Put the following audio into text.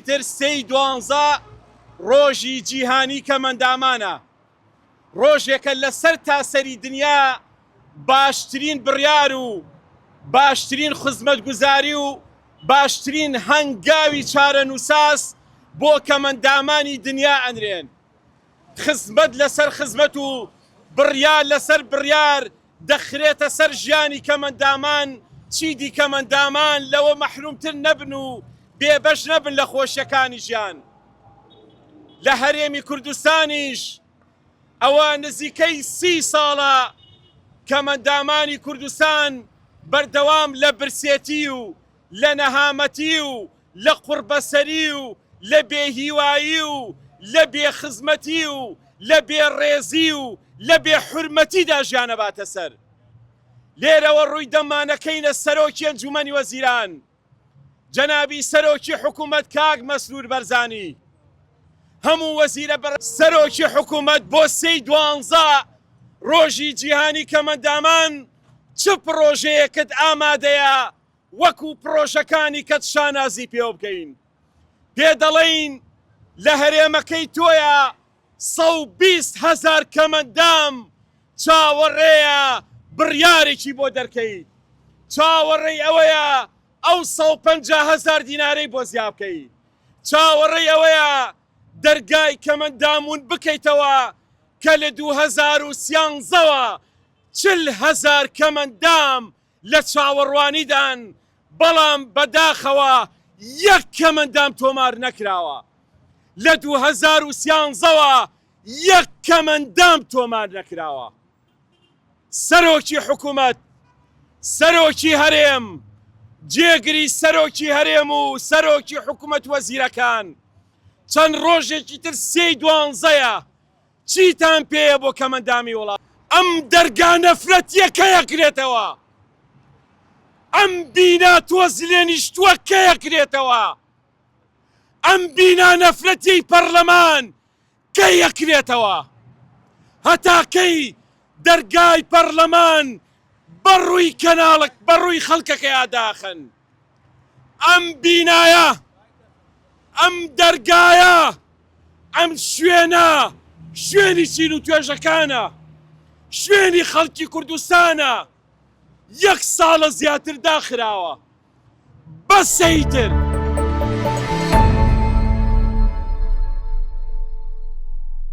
تر 12 ڕۆژی جیهانی کەمەندامانە، ڕۆژێکە لەسەر تاسەری دنیا باشترین بڕیار و باشترین خزمەتگوزاری و باشترین هەنگاوی چارەنووساس بۆ کەمەندامانی دنیا ئەنرێن. خزمەت لەسەر خزمەت و بڕیار لەسەر بڕیار دەخرێتە سەر ژیانی کەمەندامان. چیدی کەمەندامان لەوە مەحرومتر نەبن و بێبەش نەبن لە خۆشیەکانی ژیان. لە هەرێمی کوردستانیش ئەوە نزیکەی 30 ساڵە کەمەندامانی کوردستان بەردەوام لە برسێتی و لە نەهامەتی و لە قوربەسەری و لە بێهیوایی و لە بێخزمەتی و لە بێڕێزی و لە بێحورمەتیدا ژیانە باتە سەر. لێرەوە ڕووی دەمانەکەینە سەرۆکی ئەنجومەنی وەزیران جەنابی سەرۆکی حکوومەت کاک مەسرور بەرزانی، هەموو وەزیرە سەرۆکی حکوومەت بۆ 12 ڕۆژی جیهانی کەمەندامان چ پرۆژەیەکت ئامادەیە وەکو پرۆژەکانی کەت شانازی پێوە بکەین؟ پێ دەڵێین لە هەرێمەکەی تۆیە 120,000 کەمەندام چاوەڕێیە بڕیارێکی بۆ دەرکەیت، چاوەڕێی ئەوەیە ئەو 150,000 دینارەی بۆ زیاد بکەیت، چاوەڕێی ئەوەیە دەرگای کەمەندامون بکەیتەوە کە لە 2013ەوە 40,000 کەمەندام لە چاوەڕوانیدان، بەڵام بەداخەوە یەک کەمەندام تۆمار نەکراوە. لە 2013ەوە یەک کەمەندام تۆمار نەکراوە. سەرۆکی حکوومەت، سەرۆکی هەرێم، جێگری سەرۆکی هەرێم و سەرۆکی حکوومەت وەزیرەکان، چەند ڕۆژێکی تر 12ە چیتان پێیە بۆ کەمەندامی وڵات؟ ئەم دەرگا نەفرەتیە کە یەکرێتەوە، ئەم بینا تۆزلێنیشتووە کە یەکرێتەوە، ئەم بینا نەفرەتی پەرلەمان کە یەکرێتەوە، هەتاکەی دەرگای پەرلەمان بەڕووی کەناڵک بەڕووی خەڵکەکە یاداخن. ئەم بینایە، ئەم دەرگایە، ئەم شوێنە شوێنی چین و توێژەکانە، شوێنی خەڵکی کوردستانە. 1 ساڵە زیاتر داخراوە، بەسەیتر